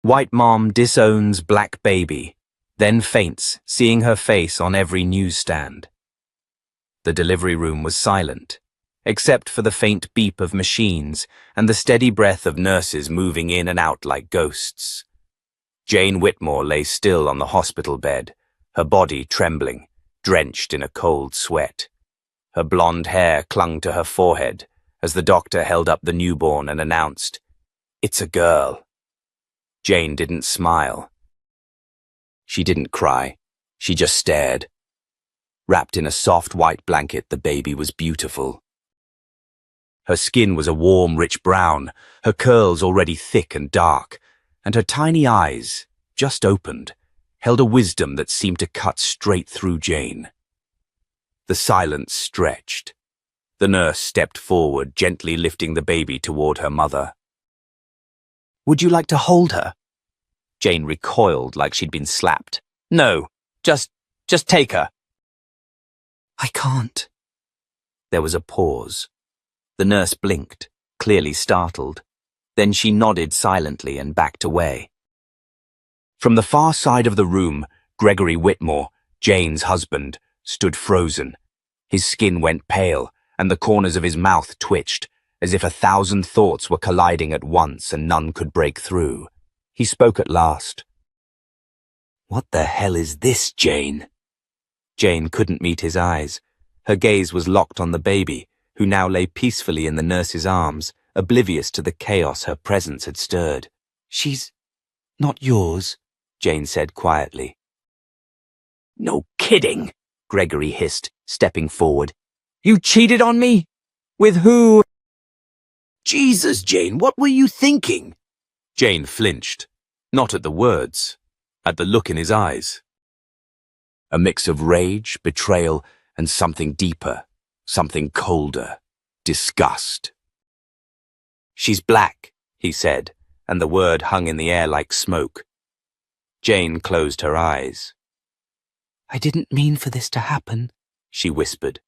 White mom disowns black baby, then faints, seeing her face on every newsstand. The delivery room was silent, except for the faint beep of machines and the steady breath of nurses moving in and out like ghosts. Jane Whitmore lay still on the hospital bed, her body trembling, drenched in a cold sweat. Her blonde hair clung to her forehead as the doctor held up the newborn and announced, "It's a girl." Jane didn't smile. She didn't cry. She just stared. Wrapped in a soft white blanket, the baby was beautiful. Her skin was a warm, rich brown, her curls already thick and dark, and her tiny eyes, just opened, held a wisdom that seemed to cut straight through Jane. The silence stretched. The nurse stepped forward, gently lifting the baby toward her mother. "Would you like to hold her?" Jane recoiled like she'd been slapped. "No, just take her." "I can't." There was a pause. The nurse blinked, clearly startled. Then she nodded silently and backed away. From the far side of the room, Gregory Whitmore, Jane's husband, stood frozen. His skin went pale, and the corners of his mouth twitched, as if 1,000 thoughts were colliding at once and none could break through. He spoke at last. "What the hell is this, Jane?" Jane couldn't meet his eyes. Her gaze was locked on the baby, who now lay peacefully in the nurse's arms, oblivious to the chaos her presence had stirred. "She's not yours," Jane said quietly. "No kidding," Gregory hissed, stepping forward. "You cheated on me? With who?" "Jesus, Jane, what were you thinking?" Jane flinched, not at the words, at the look in his eyes. A mix of rage, betrayal, and something deeper, something colder, disgust. "She's black," he said, and the word hung in the air like smoke. Jane closed her eyes. "I didn't mean for this to happen," she whispered.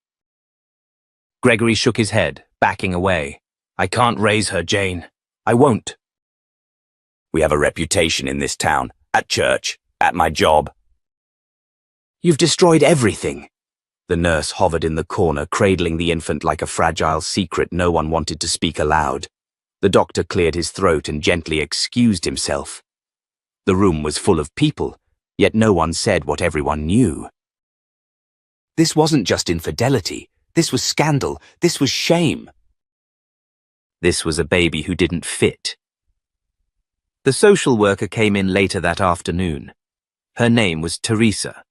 Gregory shook his head, backing away. "I can't raise her, Jane. I won't. We have a reputation in this town, at church, at my job." "You've destroyed everything." The nurse hovered in the corner, cradling the infant like a fragile secret no one wanted to speak aloud. The doctor cleared his throat and gently excused himself. The room was full of people, yet no one said what everyone knew. This wasn't just infidelity. This was scandal. This was shame. This was a baby who didn't fit. The social worker came in later that afternoon. Her name was Teresa.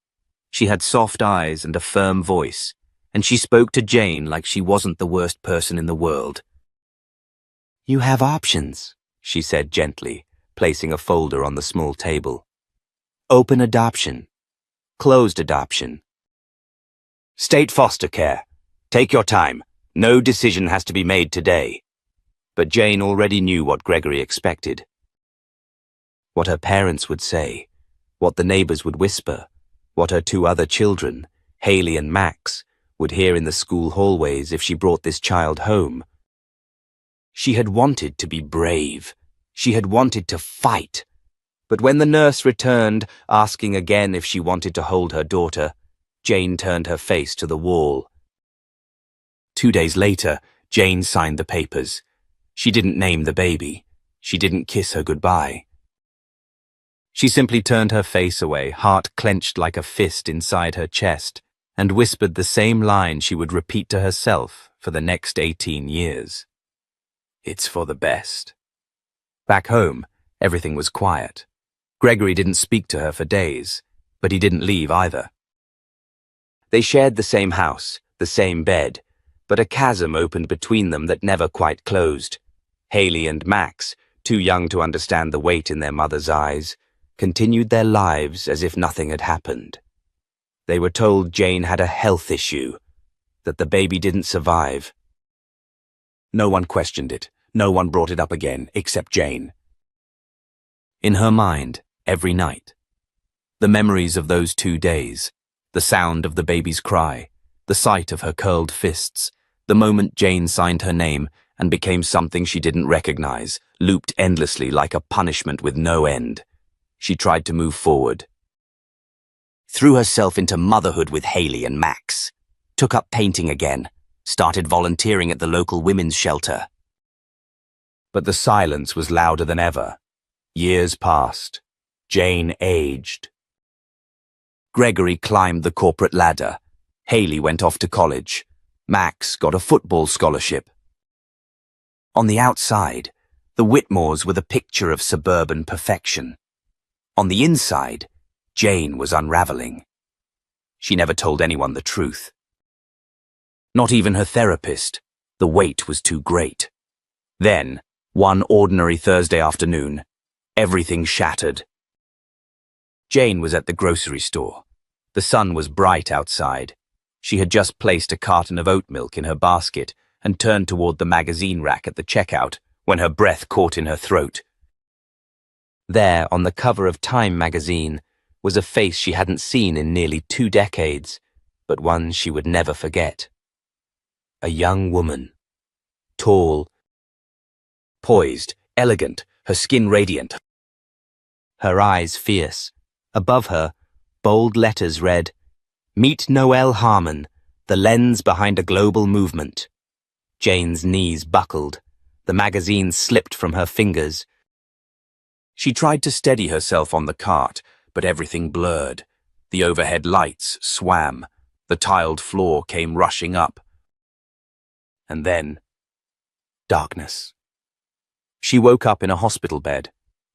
She had soft eyes and a firm voice, and she spoke to Jane like she wasn't the worst person in the world. "You have options," she said gently, placing a folder on the small table. "Open adoption. Closed adoption. State foster care. Take your time. No decision has to be made today." But Jane already knew what Gregory expected. What her parents would say, what the neighbors would whisper, what her 2 other children, Haley and Max, would hear in the school hallways if she brought this child home. She had wanted to be brave. She had wanted to fight. But when the nurse returned, asking again if she wanted to hold her daughter, Jane turned her face to the wall. 2 days later, Jane signed the papers. She didn't name the baby. She didn't kiss her goodbye. She simply turned her face away, heart clenched like a fist inside her chest, and whispered the same line she would repeat to herself for the next 18 years. "It's for the best." Back home, everything was quiet. Gregory didn't speak to her for days, but he didn't leave either. They shared the same house, the same bed, but a chasm opened between them that never quite closed. Haley and Max, too young to understand the weight in their mother's eyes, continued their lives as if nothing had happened. They were told Jane had a health issue, that the baby didn't survive. No one questioned it. No one brought it up again, except Jane. In her mind, every night, the memories of those 2 days, the sound of the baby's cry, the sight of her curled fists, the moment Jane signed her name and became something she didn't recognize, looped endlessly like a punishment with no end. She tried to move forward. Threw herself into motherhood with Haley and Max. Took up painting again. Started volunteering at the local women's shelter. But the silence was louder than ever. Years passed. Jane aged. Gregory climbed the corporate ladder. Haley went off to college. Max got a football scholarship. On the outside, the Whitmores were the picture of suburban perfection. On the inside, Jane was unraveling. She never told anyone the truth. Not even her therapist. The weight was too great. Then, one ordinary Thursday afternoon, everything shattered. Jane was at the grocery store. The sun was bright outside. She had just placed a carton of oat milk in her basket and turned toward the magazine rack at the checkout when her breath caught in her throat. There, on the cover of Time magazine, was a face she hadn't seen in nearly 2 decades, but one she would never forget. A young woman. Tall, poised, elegant, her skin radiant. Her eyes fierce. Above her, bold letters read, "Meet Noelle Harmon, the lens behind a global movement." Jane's knees buckled. The magazine slipped from her fingers. She tried to steady herself on the cart, but everything blurred. The overhead lights swam. The tiled floor came rushing up. And then, darkness. She woke up in a hospital bed,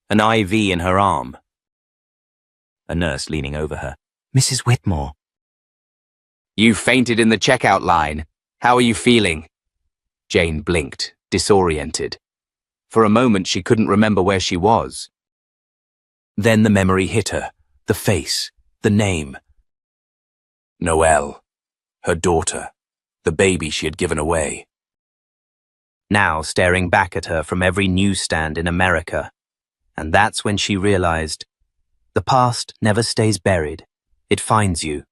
an IV in her arm. A nurse leaning over her. "Mrs. Whitmore." "You fainted in the checkout line. How are you feeling?" Jane blinked, disoriented. For a moment she couldn't remember where she was. Then the memory hit her, the face, the name. Noelle, her daughter, the baby she had given away. Now staring back at her from every newsstand in America. And that's when she realized, the past never stays buried. It finds you.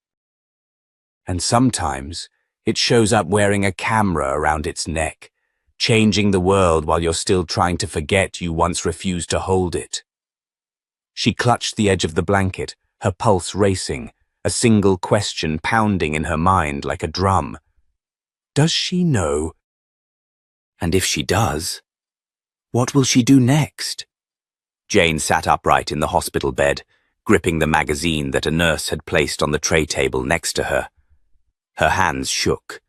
And sometimes it shows up wearing a camera around its neck, changing the world while you're still trying to forget you once refused to hold it. She clutched the edge of the blanket, her pulse racing, a single question pounding in her mind like a drum. Does she know? And if she does, what will she do next? Jane sat upright in the hospital bed, gripping the magazine that a nurse had placed on the tray table next to her. Her hands shook.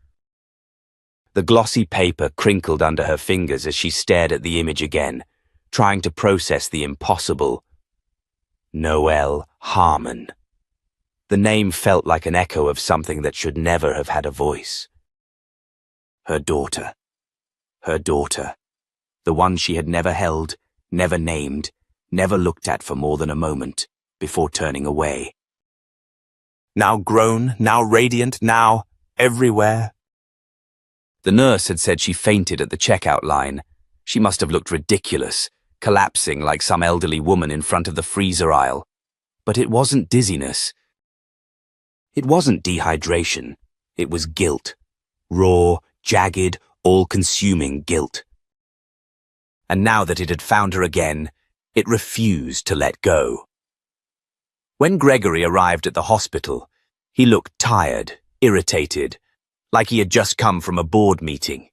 The glossy paper crinkled under her fingers as she stared at the image again, trying to process the impossible. Noelle Harmon. The name felt like an echo of something that should never have had a voice. Her daughter. Her daughter. The one she had never held, never named, never looked at for more than a moment, before turning away. Now grown, now radiant, now everywhere. The nurse had said she fainted at the checkout line. She must have looked ridiculous, collapsing like some elderly woman in front of the freezer aisle. But it wasn't dizziness. It wasn't dehydration. It was guilt. Raw, jagged, all-consuming guilt. And now that it had found her again, it refused to let go. When Gregory arrived at the hospital, he looked tired, irritated, like he had just come from a board meeting.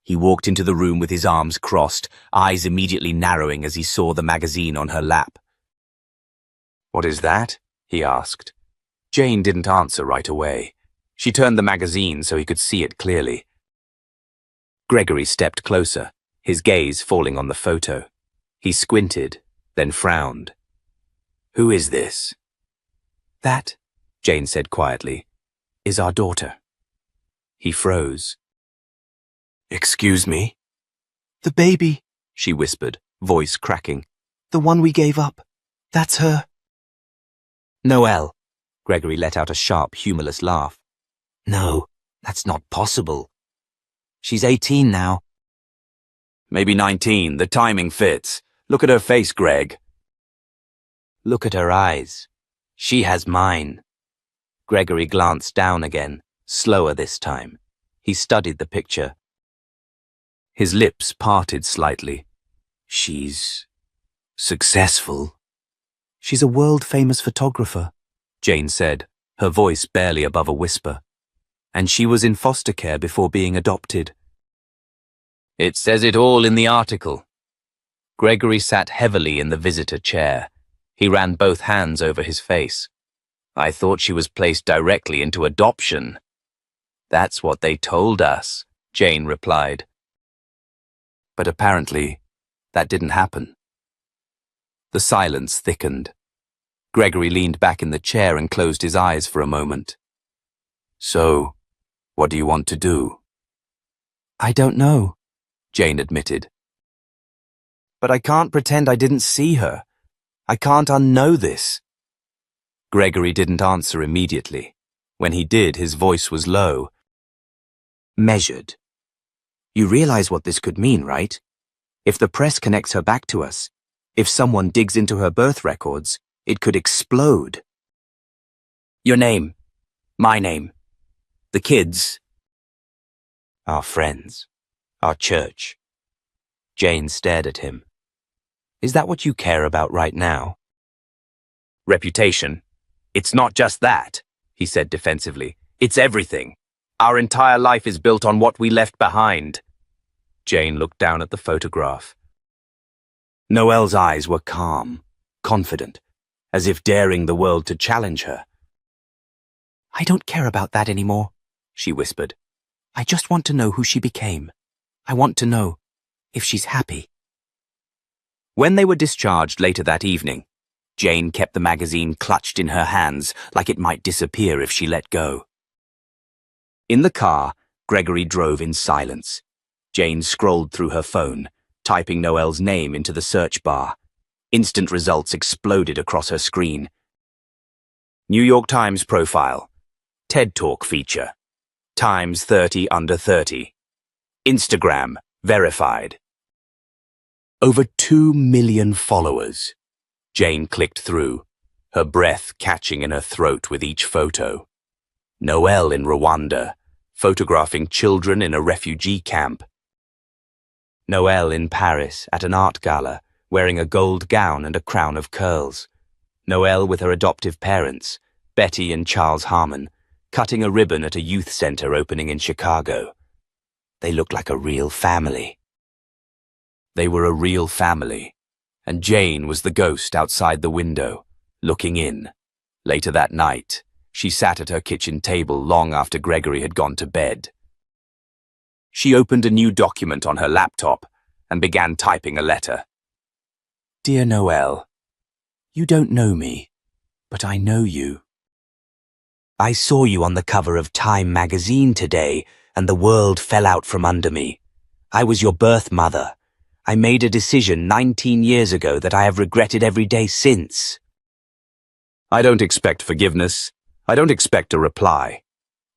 He walked into the room with his arms crossed, eyes immediately narrowing as he saw the magazine on her lap. "What is that?" he asked. Jane didn't answer right away. She turned the magazine so he could see it clearly. Gregory stepped closer, his gaze falling on the photo. He squinted, then frowned. "Who is this?" "That," Jane said quietly, "is our daughter." He froze. "Excuse me?" "The baby," she whispered, voice cracking. "The one we gave up. That's her." "Noelle." Gregory let out a sharp, humorless laugh. "No, that's not possible. She's 18 now." "Maybe 19. The timing fits. Look at her face, Greg." "Look at her eyes. She has mine." Gregory glanced down again, slower this time. He studied the picture. His lips parted slightly. She's successful. She's a world-famous photographer, Jane said, her voice barely above a whisper. And she was in foster care before being adopted. It says it all in the article. Gregory sat heavily in the visitor chair. He ran both hands over his face. I thought she was placed directly into adoption. That's what they told us, Jane replied. But apparently, that didn't happen. The silence thickened. Gregory leaned back in the chair and closed his eyes for a moment. So, what do you want to do? I don't know, Jane admitted. But I can't pretend I didn't see her. I can't unknow this. Gregory didn't answer immediately. When he did, his voice was low. Measured. You realize what this could mean, right? If the press connects her back to us, if someone digs into her birth records, it could explode. Your name. My name. The kids. Our friends. Our church. Jane stared at him. Is that what you care about right now? Reputation. It's not just that, he said defensively. It's everything. Our entire life is built on what we left behind. Jane looked down at the photograph. Noelle's eyes were calm, confident, as if daring the world to challenge her. I don't care about that anymore, she whispered. I just want to know who she became. I want to know if she's happy. When they were discharged later that evening, Jane kept the magazine clutched in her hands like it might disappear if she let go. In the car, Gregory drove in silence. Jane scrolled through her phone, typing Noelle's name into the search bar. Instant results exploded across her screen. New York Times profile. TED Talk feature. Times 30 under 30. Instagram, verified. Over 2 million followers. Jane clicked through, her breath catching in her throat with each photo. Noelle in Rwanda, photographing children in a refugee camp. Noelle in Paris at an art gala, wearing a gold gown and a crown of curls. Noelle with her adoptive parents, Betty and Charles Harmon, cutting a ribbon at a youth center opening in Chicago. They looked like a real family. They were a real family, and Jane was the ghost outside the window, looking in. Later that night, she sat at her kitchen table long after Gregory had gone to bed. She opened a new document on her laptop and began typing a letter. Dear Noelle, you don't know me, but I know you. I saw you on the cover of Time magazine today, and the world fell out from under me. I was your birth mother. I made a decision 19 years ago that I have regretted every day since. I don't expect forgiveness. I don't expect a reply.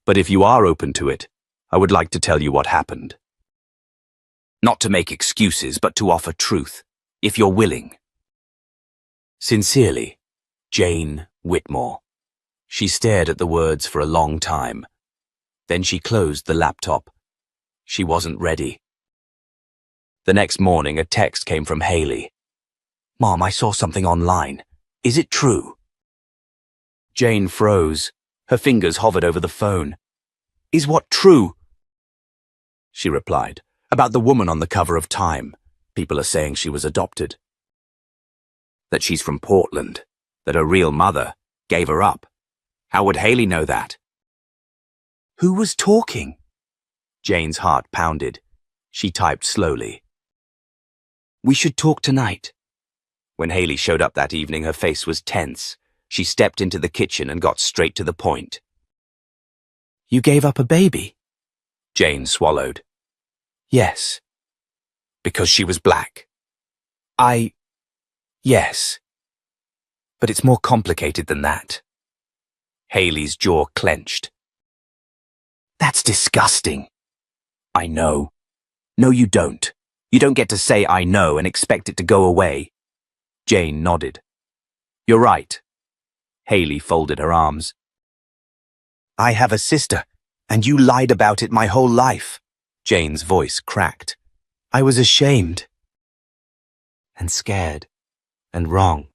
But if you are open to it, I would like to tell you what happened. Not to make excuses, but to offer truth, if you're willing. Sincerely, Jane Whitmore. She stared at the words for a long time. Then she closed the laptop. She wasn't ready. The next morning, a text came from Haley. Mom, I saw something online. Is it true? Jane froze. Her fingers hovered over the phone. Is what true? She replied. About the woman on the cover of Time. People are saying she was adopted. That she's from Portland. That her real mother gave her up. How would Haley know that? Who was talking? Jane's heart pounded. She typed slowly. We should talk tonight. When Haley showed up that evening, her face was tense. She stepped into the kitchen and got straight to the point. You gave up a baby? Jane swallowed. Yes. Because she was black. Yes. But it's more complicated than that. Haley's jaw clenched. That's disgusting. I know. No, you don't. You don't get to say I know and expect it to go away. Jane nodded. You're right. Haley folded her arms. I have a sister, and you lied about it my whole life. Jane's voice cracked. I was ashamed. And scared. And wrong.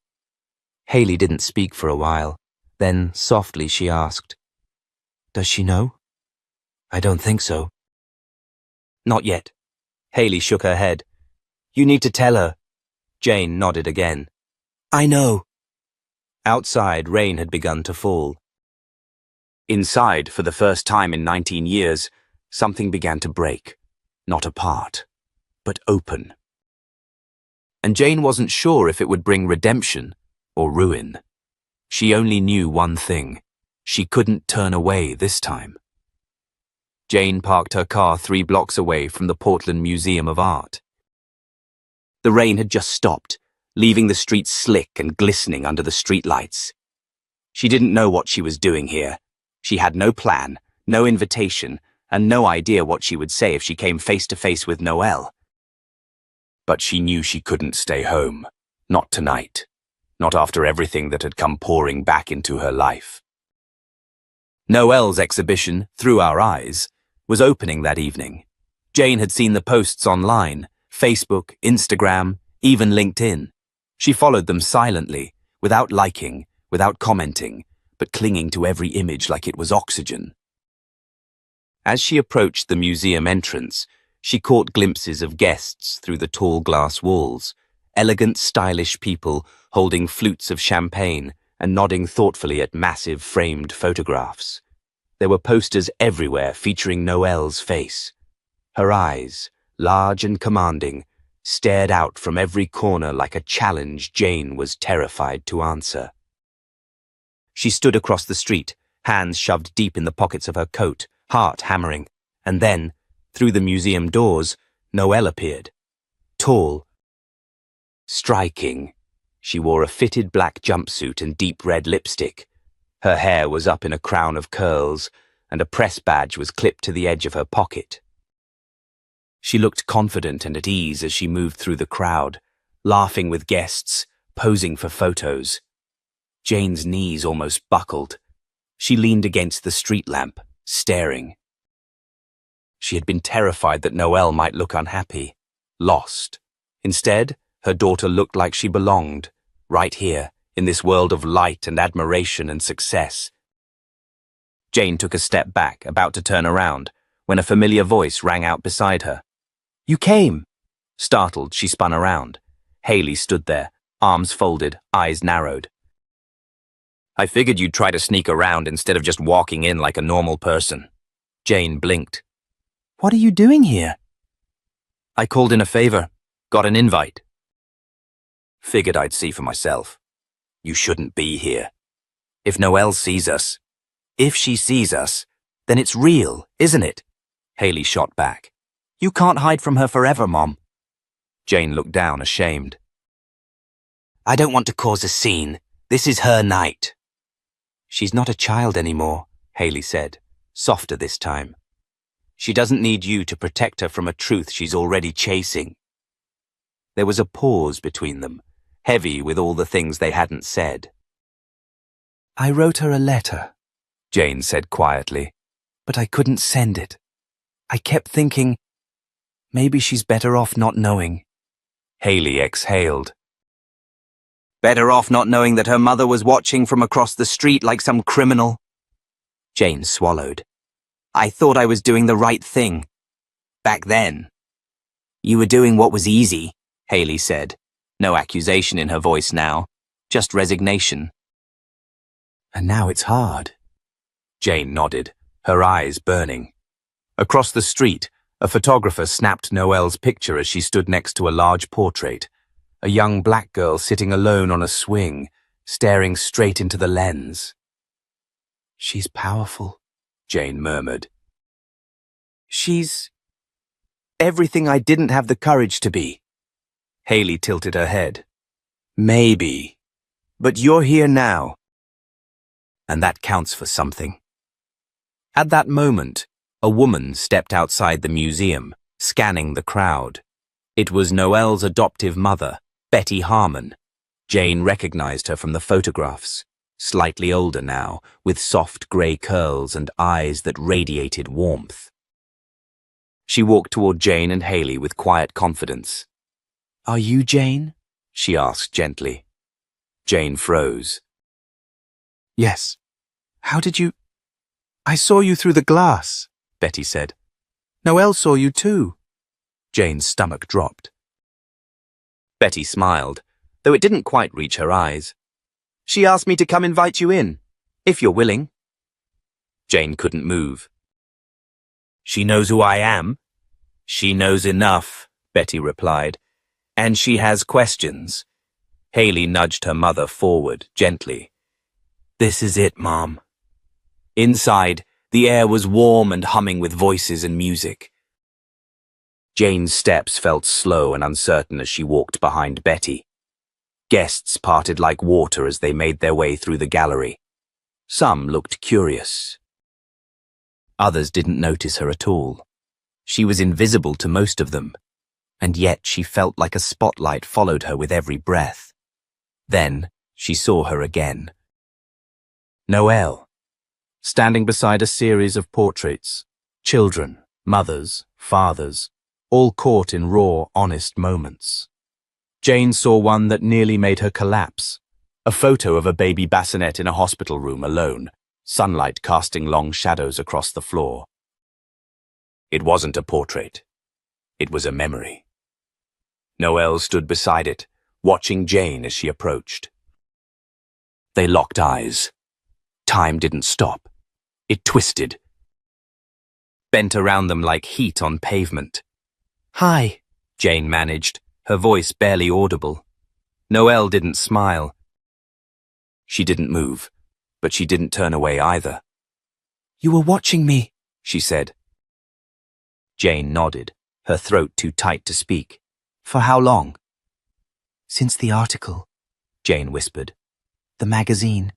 Haley didn't speak for a while. Then, softly, she asked, "Does she know?" "I don't think so." "Not yet." Haley shook her head. "You need to tell her." Jane nodded again. "I know." Outside, rain had begun to fall. Inside, for the first time in 19 years, something began to break. Not apart, but open. And Jane wasn't sure if it would bring redemption or ruin. She only knew one thing. She couldn't turn away this time. Jane parked her car 3 blocks away from the Portland Museum of Art. The rain had just stopped, leaving the streets slick and glistening under the streetlights. She didn't know what she was doing here. She had no plan, no invitation, and no idea what she would say if she came face to face with Noelle. But she knew she couldn't stay home. Not tonight. Not after everything that had come pouring back into her life. Noelle's exhibition, Through Our Eyes, was opening that evening. Jane had seen the posts online, Facebook, Instagram, even LinkedIn. She followed them silently, without liking, without commenting, but clinging to every image like it was oxygen. As she approached the museum entrance, she caught glimpses of guests through the tall glass walls, elegant, stylish people holding flutes of champagne and nodding thoughtfully at massive framed photographs. There were posters everywhere featuring Noelle's face. Her eyes, large and commanding, stared out from every corner like a challenge Jane was terrified to answer. She stood across the street, hands shoved deep in the pockets of her coat, heart hammering, and then, through the museum doors, Noelle appeared. Tall, striking. She wore a fitted black jumpsuit and deep red lipstick. Her hair was up in a crown of curls, and a press badge was clipped to the edge of her pocket. She looked confident and at ease as she moved through the crowd, laughing with guests, posing for photos. Jane's knees almost buckled. She leaned against the street lamp, staring. She had been terrified that Noelle might look unhappy, lost. Instead, her daughter looked like she belonged, right here, in this world of light and admiration and success. Jane took a step back, about to turn around, when a familiar voice rang out beside her. "You came!" Startled, she spun around. Haley stood there, arms folded, eyes narrowed. "I figured you'd try to sneak around instead of just walking in like a normal person." Jane blinked. "What are you doing here?" "I called in a favor. Got an invite." "Figured I'd see for myself. You shouldn't be here. If Noelle sees us..." "If she sees us, then it's real, isn't it?" Haley shot back. "You can't hide from her forever, Mom." Jane looked down, ashamed. "I don't want to cause a scene. This is her night." "She's not a child anymore," Haley said, softer this time. "She doesn't need you to protect her from a truth she's already chasing." There was a pause between them, heavy with all the things they hadn't said. "I wrote her a letter," Jane said quietly, "but I couldn't send it. I kept thinking, maybe she's better off not knowing." Haley exhaled. "Better off not knowing that her mother was watching from across the street like some criminal?" Jane swallowed. "I thought I was doing the right thing. Back then." "You were doing what was easy," Haley said. No accusation in her voice now, just resignation. "And now it's hard." Jane nodded, her eyes burning. Across the street, a photographer snapped Noelle's picture as she stood next to a large portrait. A young black girl sitting alone on a swing, staring straight into the lens. "She's powerful," Jane murmured. "She's everything I didn't have the courage to be." Haley tilted her head. "Maybe. But you're here now. And that counts for something." At that moment, a woman stepped outside the museum, scanning the crowd. It was Noelle's adoptive mother, Betty Harmon. Jane recognized her from the photographs, slightly older now, with soft grey curls and eyes that radiated warmth. She walked toward Jane and Haley with quiet confidence. "Are you Jane?" she asked gently. Jane froze. "Yes. How did you—" "I saw you through the glass," Betty said. "Noelle saw you too." Jane's stomach dropped. Betty smiled, though it didn't quite reach her eyes. "She asked me to come invite you in, if you're willing." Jane couldn't move. "She knows who I am." "She knows enough," Betty replied. "And she has questions." Haley nudged her mother forward, gently. "This is it, Mom." Inside, the air was warm and humming with voices and music. Jane's steps felt slow and uncertain as she walked behind Betty. Guests parted like water as they made their way through the gallery. Some looked curious. Others didn't notice her at all. She was invisible to most of them, and yet she felt like a spotlight followed her with every breath. Then she saw her again. Noelle, standing beside a series of portraits, children, mothers, fathers, all caught in raw, honest moments. Jane saw one that nearly made her collapse, a photo of a baby bassinet in a hospital room alone, sunlight casting long shadows across the floor. It wasn't a portrait. It was a memory. Noelle stood beside it, watching Jane as she approached. They locked eyes. Time didn't stop. It twisted, bent around them like heat on pavement. "Hi," Jane managed, her voice barely audible. Noelle didn't smile. She didn't move, but she didn't turn away either. "You were watching me," she said. Jane nodded, her throat too tight to speak. "For how long?" "Since the article," Jane whispered. "The magazine.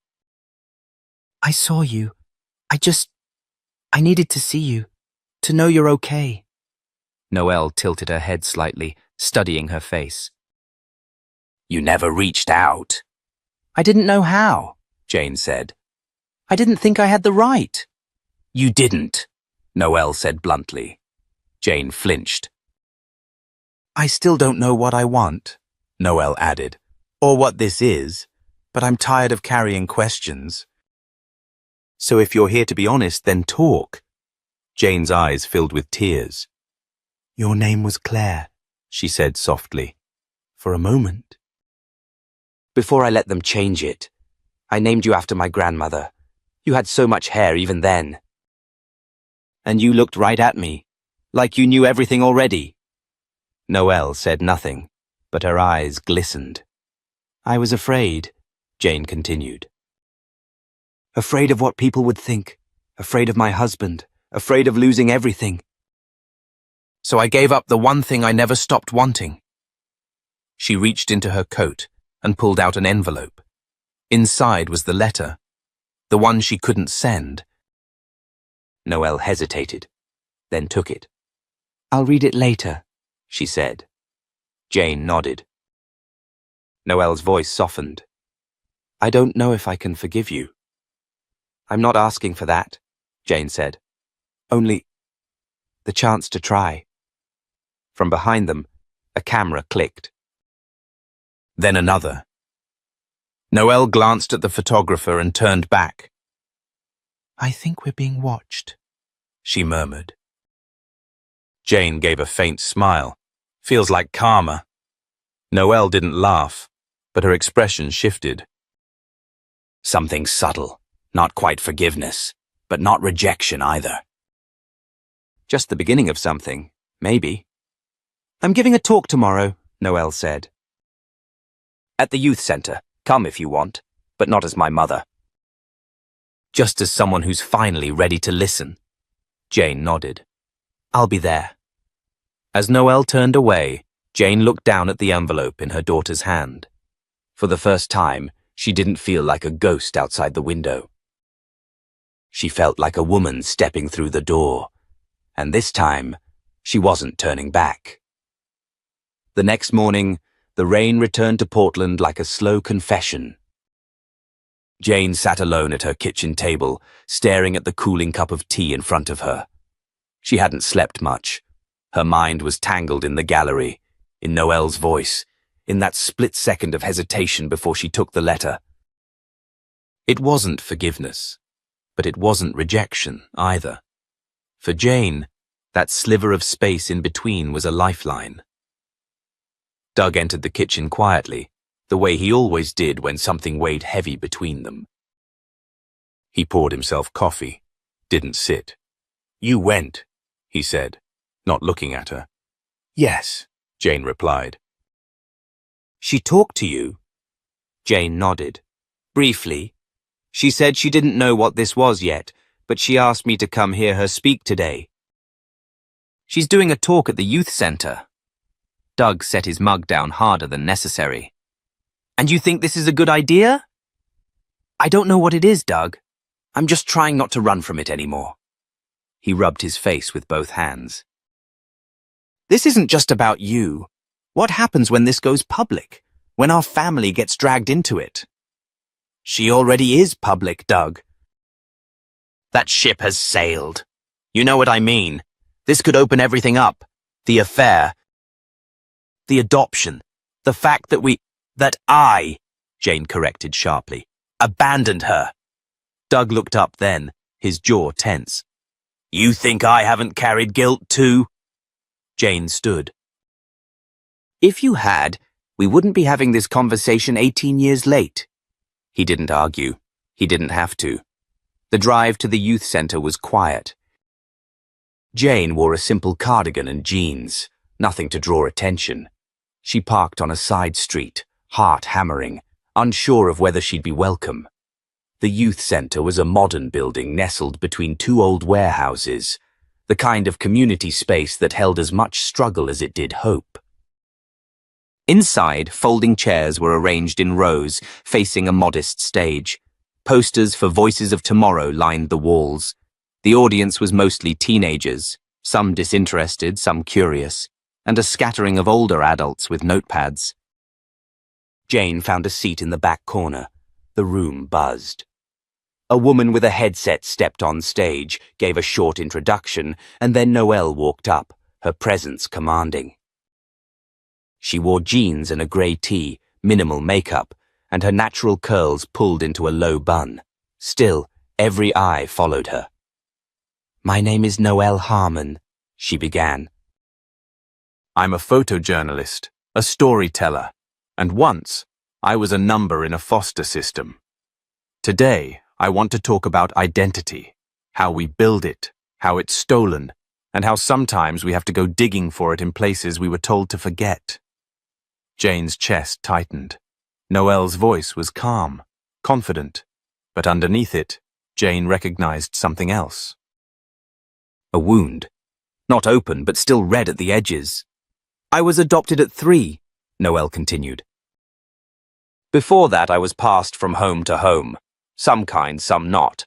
I saw you. I needed to see you, to know you're okay." Noelle tilted her head slightly, studying her face. "You never reached out." "I didn't know how," Jane said. "I didn't think I had the right." "You didn't," Noelle said bluntly. Jane flinched. "I still don't know what I want," Noelle added, "or what this is, but I'm tired of carrying questions. So if you're here to be honest, then talk." Jane's eyes filled with tears. "Your name was Claire," she said softly. "For a moment." "Before I let them change it, I named you after my grandmother. You had so much hair even then. And you looked right at me, like you knew everything already." Noelle said nothing, but her eyes glistened. "I was afraid," Jane continued. "Afraid of what people would think, afraid of my husband, afraid of losing everything. So I gave up the one thing I never stopped wanting." She reached into her coat and pulled out an envelope. Inside was the letter, the one she couldn't send. Noelle hesitated, then took it. "I'll read it later," she said. Jane nodded. Noelle's voice softened. "I don't know if I can forgive you." "I'm not asking for that," Jane said. "Only the chance to try." From behind them, a camera clicked. Then another. Noelle glanced at the photographer and turned back. "I think we're being watched," she murmured. Jane gave a faint smile. "Feels like karma." Noelle didn't laugh, but her expression shifted. "Something subtle. Not quite forgiveness, but not rejection either." "Just the beginning of something, maybe." "I'm giving a talk tomorrow," Noelle said. "At the youth center. Come if you want, but not as my mother." "Just as someone who's finally ready to listen." Jane nodded. "I'll be there." As Noelle turned away, Jane looked down at the envelope in her daughter's hand. For the first time, she didn't feel like a ghost outside the window. She felt like a woman stepping through the door, and this time, she wasn't turning back. The next morning, the rain returned to Portland like a slow confession. Jane sat alone at her kitchen table, staring at the cooling cup of tea in front of her. She hadn't slept much, Her mind was tangled in the gallery, in Noelle's voice, in that split second of hesitation before she took the letter. It wasn't forgiveness, but it wasn't rejection either. For Jane, that sliver of space in between was a lifeline. Doug entered the kitchen quietly, the way he always did when something weighed heavy between them. He poured himself coffee, didn't sit. "You went," he said, not looking at her. "Yes," Jane replied. "She talked to you?" Jane nodded. "Briefly. She said she didn't know what this was yet, but she asked me to come hear her speak today. She's doing a talk at the youth center." Doug set his mug down harder than necessary. "And you think this is a good idea?" "I don't know what it is, Doug. I'm just trying not to run from it anymore." He rubbed his face with both hands. "This isn't just about you. What happens when this goes public? When our family gets dragged into it?" "She already is public, Doug." "That ship has sailed. You know what I mean. This could open everything up. The affair. The adoption. The fact that I, Jane corrected sharply, abandoned her." Doug looked up then, his jaw tense. "You think I haven't carried guilt too?" Jane stood. "If you had, we wouldn't be having this conversation 18 years late." He didn't argue. He didn't have to. The drive to the youth center was quiet. Jane wore a simple cardigan and jeans, nothing to draw attention. She parked on a side street, heart hammering, unsure of whether she'd be welcome. The youth center was a modern building nestled between two old warehouses, the kind of community space that held as much struggle as it did hope. Inside, folding chairs were arranged in rows, facing a modest stage. Posters for Voices of Tomorrow lined the walls. The audience was mostly teenagers, some disinterested, some curious, and a scattering of older adults with notepads. Jane found a seat in the back corner. The room buzzed. A woman with a headset stepped on stage, gave a short introduction, and then Noelle walked up, her presence commanding. She wore jeans and a grey tee, minimal makeup, and her natural curls pulled into a low bun. Still, every eye followed her. "My name is Noelle Harmon," she began. "I'm a photojournalist, a storyteller, and once I was a number in a foster system. Today, I want to talk about identity, how we build it, how it's stolen, and how sometimes we have to go digging for it in places we were told to forget." Jane's chest tightened. Noelle's voice was calm, confident, but underneath it, Jane recognized something else. A wound. Not open, but still red at the edges. "I was adopted at 3, Noelle continued. "Before that, I was passed from home to home. Some kind, some not.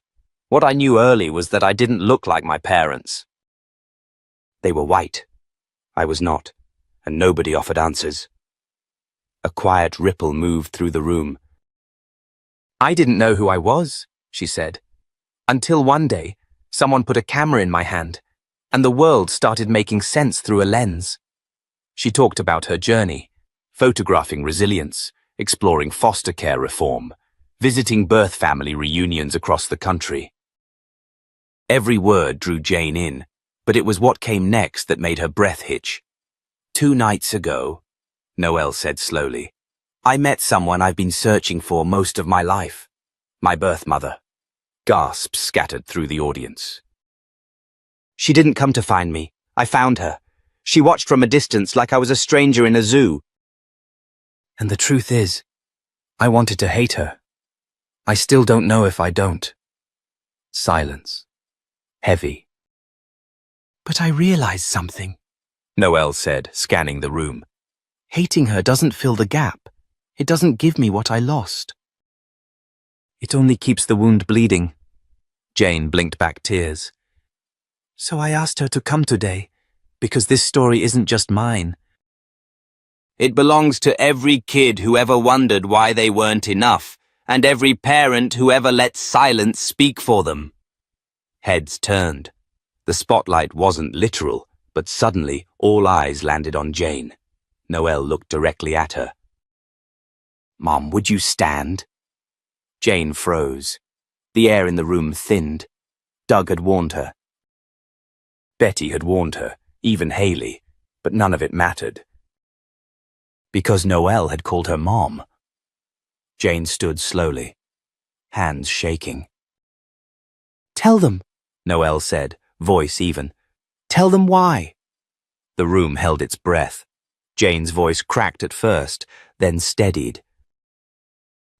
What I knew early was that I didn't look like my parents. They were white. I was not, and nobody offered answers." A quiet ripple moved through the room. "I didn't know who I was," she said, "until one day, someone put a camera in my hand, and the world started making sense through a lens." She talked about her journey, photographing resilience, exploring foster care reform, visiting birth family reunions across the country. Every word drew Jane in, but it was what came next that made her breath hitch. "2 nights ago," Noelle said slowly, "I met someone I've been searching for most of my life. My birth mother." Gasps scattered through the audience. "She didn't come to find me. I found her. She watched from a distance like I was a stranger in a zoo. And the truth is, I wanted to hate her. I still don't know if I don't." Silence. Heavy. "But I realized something," Noelle said, scanning the room. "Hating her doesn't fill the gap. It doesn't give me what I lost. It only keeps the wound bleeding." Jane blinked back tears. "So I asked her to come today, because this story isn't just mine. It belongs to every kid who ever wondered why they weren't enough, and every parent who ever let silence speak for them." Heads turned. The spotlight wasn't literal, but suddenly All eyes landed on Jane. Noelle looked directly at her. "Mom, would you stand?" Jane froze. The air in the room thinned. Doug had warned her. Betty had warned her, even Haley, but none of it mattered. Because Noelle had called her Mom. Jane stood slowly, hands shaking. "Tell them," Noelle said, voice even. "Tell them why." The room held its breath. Jane's voice cracked at first, then steadied.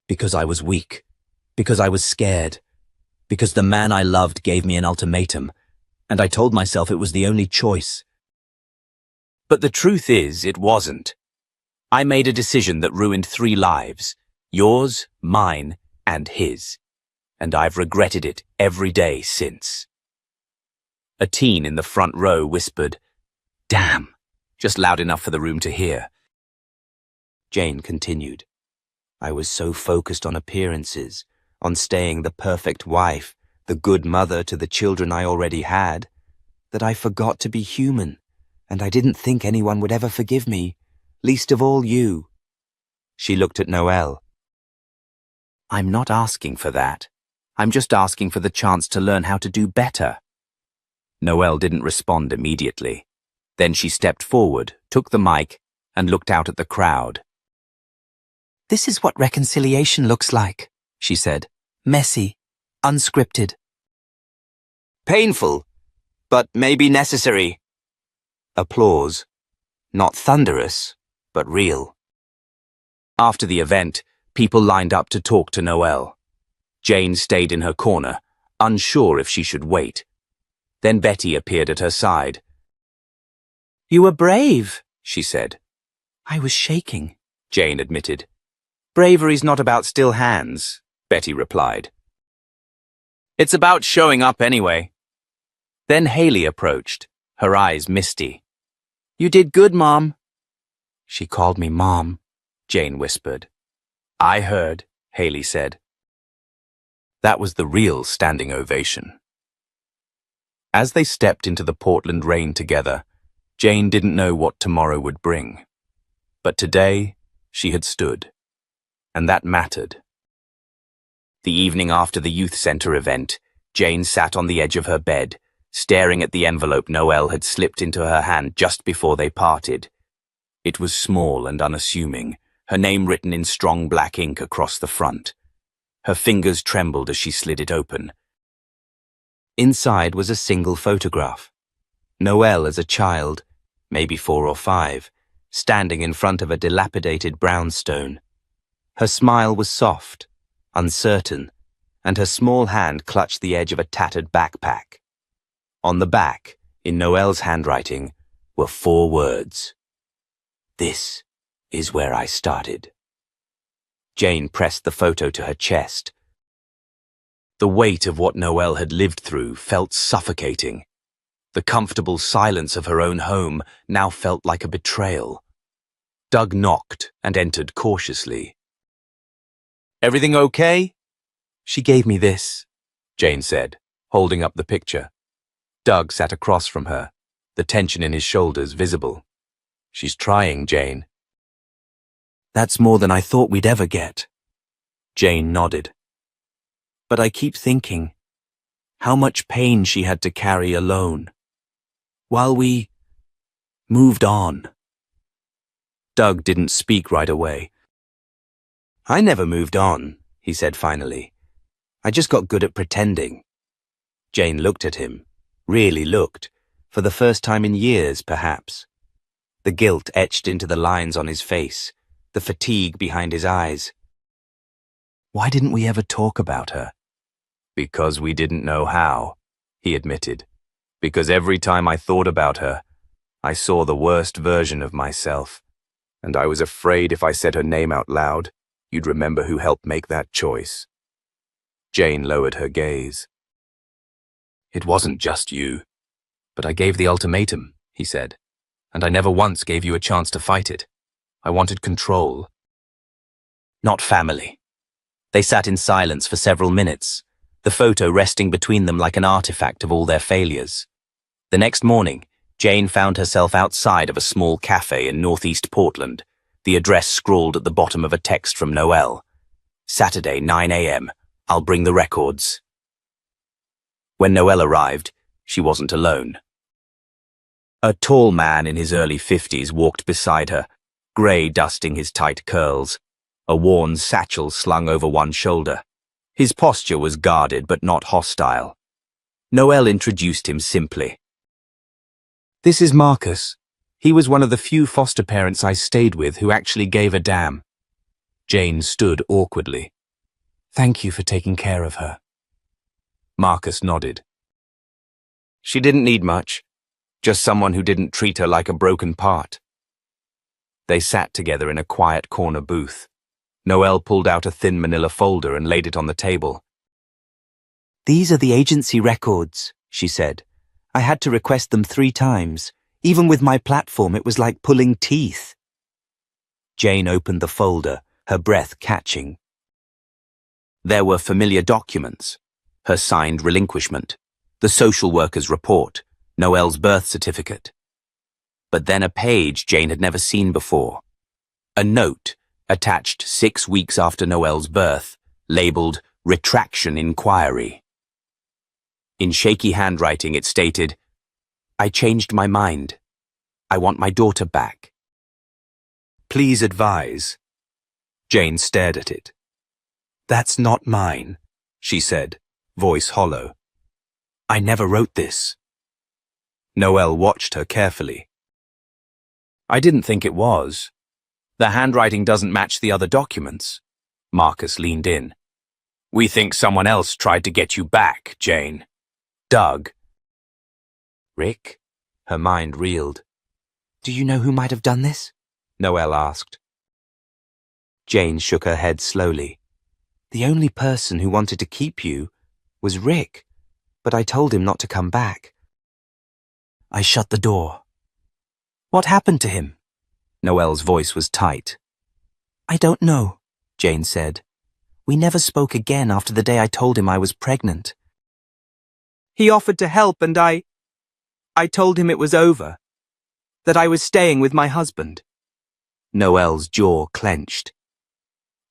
"Because I was weak. Because I was scared. Because the man I loved gave me an ultimatum, and I told myself it was the only choice. But the truth is, it wasn't. I made a decision that ruined 3 lives. Yours, mine, and his. And I've regretted it every day since." A teen in the front row whispered, "Damn," just loud enough for the room to hear. Jane continued, "I was so focused on appearances, on staying the perfect wife, the good mother to the children I already had, that I forgot to be human, and I didn't think anyone would ever forgive me, least of all you." She looked at Noelle. "I'm not asking for that. I'm just asking for the chance to learn how to do better." Noelle didn't respond immediately. Then she stepped forward, took the mic, and looked out at the crowd. "This is what reconciliation looks like," she said. "Messy, unscripted. Painful, but maybe necessary." Applause. Not thunderous, but real. After the event, people lined up to talk to Noelle. Jane stayed in her corner, unsure if she should wait. Then Betty appeared at her side. "You were brave," she said. "I was shaking," Jane admitted. "Bravery's not about still hands," Betty replied. "It's about showing up anyway." Then Haley approached, her eyes misty. "You did good, Mom." "She called me Mom," Jane whispered. "I heard," Haley said. That was the real standing ovation. As they stepped into the Portland rain together, Jane didn't know what tomorrow would bring. But today, she had stood. And that mattered. The evening after the youth center event, Jane sat on the edge of her bed, staring at the envelope Noelle had slipped into her hand just before they parted. It was small and unassuming, her name written in strong black ink across the front. Her fingers trembled as she slid it open. Inside was a single photograph. Noelle as a child, maybe 4 or 5, standing in front of a dilapidated brownstone. Her smile was soft, uncertain, and her small hand clutched the edge of a tattered backpack. On the back, in Noelle's handwriting, were 4 words. "This is where I started." Jane pressed the photo to her chest. The weight of what Noelle had lived through felt suffocating. The comfortable silence of her own home now felt like a betrayal. Doug knocked and entered cautiously. "Everything okay?" "She gave me this," Jane said, holding up the picture. Doug sat across from her, the tension in his shoulders visible. "She's trying, Jane." "That's more than I thought we'd ever get." Jane nodded. "But I keep thinking, how much pain she had to carry alone. While we moved on." Doug didn't speak right away. "I never moved on," he said finally. "I just got good at pretending." Jane looked at him, really looked, for the first time in years, perhaps. The guilt etched into the lines on his face, the fatigue behind his eyes. "Why didn't we ever talk about her?" "Because we didn't know how," he admitted. "Because every time I thought about her, I saw the worst version of myself. And I was afraid if I said her name out loud, you'd remember who helped make that choice." Jane lowered her gaze. "It wasn't just you. But I gave the ultimatum," he said. "And I never once gave you a chance to fight it. I wanted control." Not family. They sat in silence for several minutes, the photo resting between them like an artifact of all their failures. The next morning, Jane found herself outside of a small cafe in northeast Portland, the address scrawled at the bottom of a text from Noel. Saturday, 9 a.m. I'll bring the records. When Noel arrived, she wasn't alone. A tall man in his early 50s walked beside her, grey dusting his tight curls, a worn satchel slung over one shoulder. His posture was guarded but not hostile. Noel introduced him simply. This is Marcus. He was one of the few foster parents I stayed with who actually gave a damn. Jane stood awkwardly. Thank you for taking care of her. Marcus nodded. She didn't need much, just someone who didn't treat her like a broken part. They sat together in a quiet corner booth. Noel pulled out a thin manila folder and laid it on the table. These are the agency records, she said. I had to request them 3 times. Even with my platform, it was like pulling teeth. Jane opened the folder, her breath catching. There were familiar documents, her signed relinquishment, the social worker's report, Noel's birth certificate. But then a page Jane had never seen before. A note attached 6 weeks after Noel's birth, labeled Retraction Inquiry. In shaky handwriting it stated, I changed my mind. I want my daughter back. Please advise. Jane stared at it. That's not mine, she said, voice hollow. I never wrote this. Noel watched her carefully. I didn't think it was. The handwriting doesn't match the other documents. Marcus leaned in. We think someone else tried to get you back, Jane. Doug. Rick? Her mind reeled. Do you know who might have done this? Noel asked. Jane shook her head slowly. The only person who wanted to keep you was Rick, but I told him not to come back. I shut the door. What happened to him? Noel's voice was tight. I don't know, Jane said. We never spoke again after the day I told him I was pregnant. He offered to help and I told him it was over, that I was staying with my husband. Noel's jaw clenched.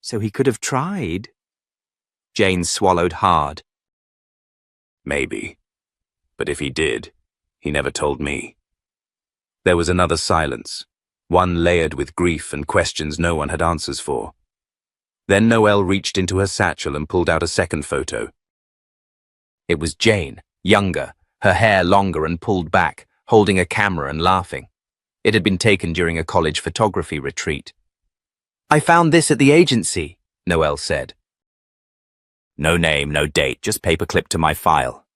So he could have tried. Jane swallowed hard. Maybe. But if he did, he never told me. There was another silence, one layered with grief and questions no one had answers for. Then Noel reached into her satchel and pulled out a second photo. It was Jane, younger, her hair longer and pulled back, holding a camera and laughing. It had been taken during a college photography retreat. I found this at the agency, Noel said. No name, no date, just paperclip to my file.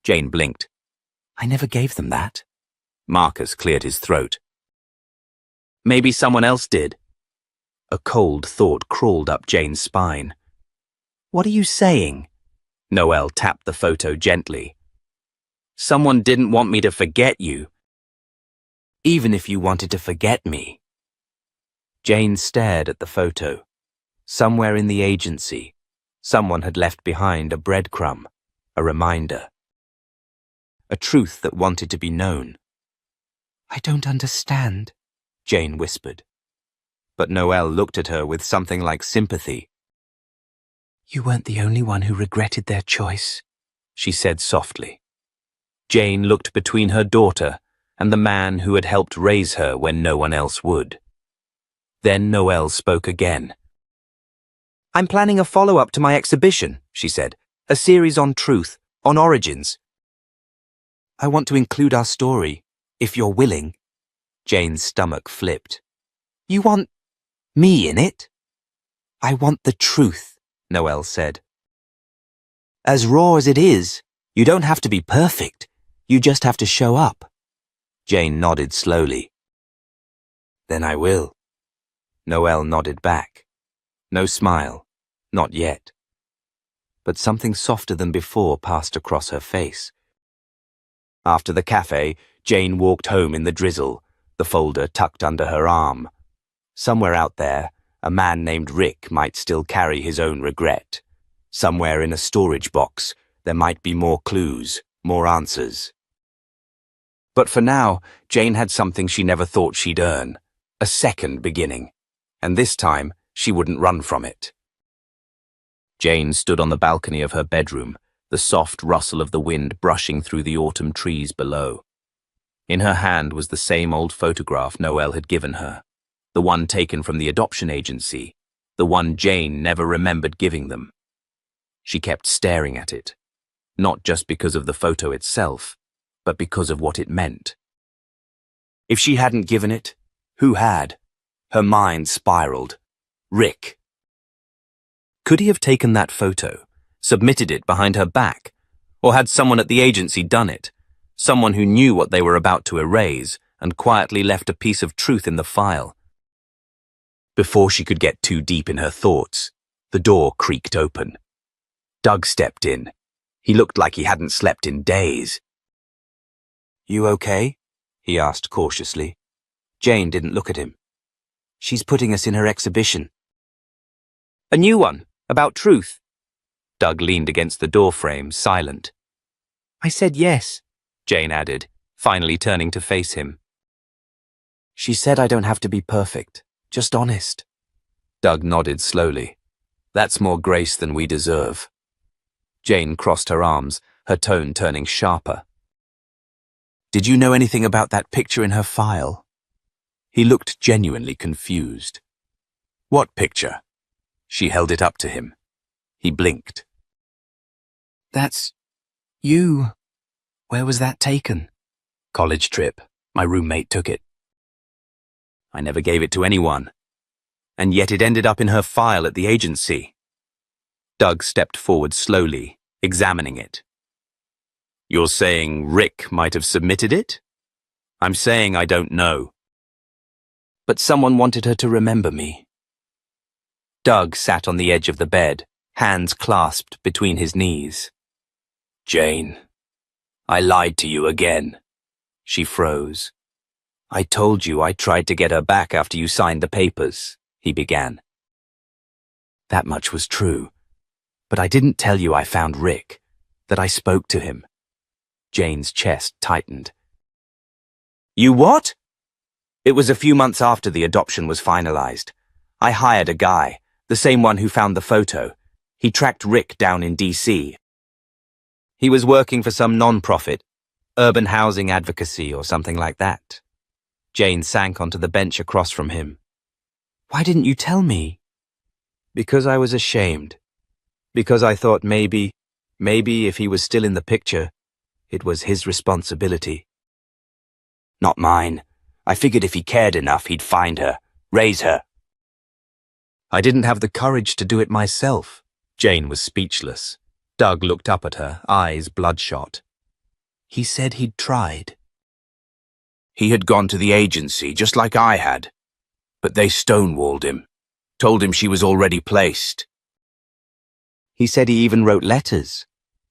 Jane blinked. I never gave them that. Marcus cleared his throat. Maybe someone else did. A cold thought crawled up Jane's spine. What are you saying? Noel tapped the photo gently. Someone didn't want me to forget you. Even if you wanted to forget me. Jane stared at the photo. Somewhere in the agency, someone had left behind a breadcrumb, a reminder. A truth that wanted to be known. I don't understand, Jane whispered. But Noel looked at her with something like sympathy. You weren't the only one who regretted their choice, she said softly. Jane looked between her daughter and the man who had helped raise her when no one else would. Then Noel spoke again. I'm planning a follow-up to my exhibition, she said. A series on truth, on origins. I want to include our story, if you're willing. Jane's stomach flipped. You want me in it? I want the truth, Noel said. As raw as it is, you don't have to be perfect. You just have to show up. Jane nodded slowly. Then I will. Noel nodded back. No smile. Not yet. But something softer than before passed across her face. After the cafe, Jane walked home in the drizzle, the folder tucked under her arm. Somewhere out there, a man named Rick might still carry his own regret. Somewhere in a storage box, there might be more clues, more answers. But for now, Jane had something she never thought she'd earn. A second beginning. And this time, she wouldn't run from it. Jane stood on the balcony of her bedroom, the soft rustle of the wind brushing through the autumn trees below. In her hand was the same old photograph Noelle had given her, the one taken from the adoption agency, the one Jane never remembered giving them. She kept staring at it, not just because of the photo itself, but because of what it meant. If she hadn't given it, who had? Her mind spiraled. Rick. Could he have taken that photo, submitted it behind her back, or had someone at the agency done it? Someone who knew what they were about to erase and quietly left a piece of truth in the file. Before she could get too deep in her thoughts, the door creaked open. Doug stepped in. He looked like he hadn't slept in days. "You okay?" he asked cautiously. Jane didn't look at him. "She's putting us in her exhibition." "A new one, about truth." Doug leaned against the doorframe, silent. "I said yes," Jane added, finally turning to face him. "She said I don't have to be perfect, just honest." Doug nodded slowly. "That's more grace than we deserve." Jane crossed her arms, her tone turning sharper. "Did you know anything about that picture in her file?" He looked genuinely confused. "What picture?" She held it up to him. He blinked. "That's you. Where was that taken?" "College trip. My roommate took it." "I never gave it to anyone. And yet it ended up in her file at the agency." Doug stepped forward slowly, examining it. "You're saying Rick might have submitted it?" "I'm saying I don't know." "But someone wanted her to remember me." Doug sat on the edge of the bed, hands clasped between his knees. "Jane, I lied to you again." She froze. "I told you I tried to get her back after you signed the papers," he began. "That much was true. But I didn't tell you I found Rick, that I spoke to him." Jane's chest tightened. "You what?" "It was a few months after the adoption was finalized. I hired a guy, the same one who found the photo. He tracked Rick down in DC. He was working for some non-profit, urban housing advocacy or something like that." Jane sank onto the bench across from him. "Why didn't you tell me?" "Because I was ashamed. Because I thought maybe if he was still in the picture, it was his responsibility." "Not mine. I figured if he cared enough, he'd find her, raise her." "I didn't have the courage to do it myself." Jane was speechless. Doug looked up at her, eyes bloodshot. "He said he'd tried." "He had gone to the agency, just like I had. But they stonewalled him, told him she was already placed." "He said he even wrote letters,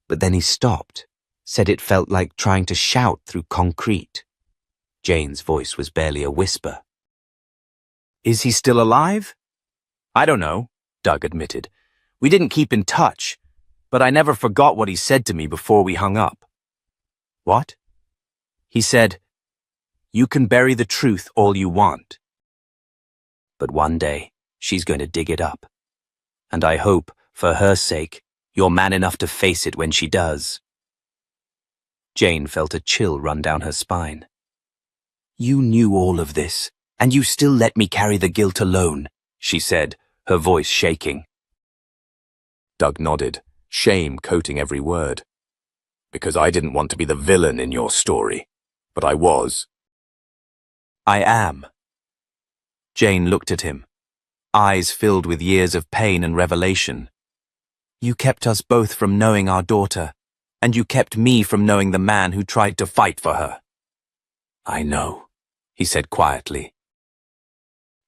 but then he stopped, said it felt like trying to shout through concrete." Jane's voice was barely a whisper. "Is he still alive?" "I don't know," Doug admitted. "We didn't keep in touch, but I never forgot what he said to me before we hung up." "What?" "He said, 'You can bury the truth all you want, but one day she's going to dig it up. And I hope, for her sake, you're man enough to face it when she does.'" Jane felt a chill run down her spine. "You knew all of this, and you still let me carry the guilt alone," she said, her voice shaking. Doug nodded, shame coating every word. "Because I didn't want to be the villain in your story, but I was." "I am." Jane looked at him, eyes filled with years of pain and revelation. "You kept us both from knowing our daughter, and you kept me from knowing the man who tried to fight for her." "I know," he said quietly.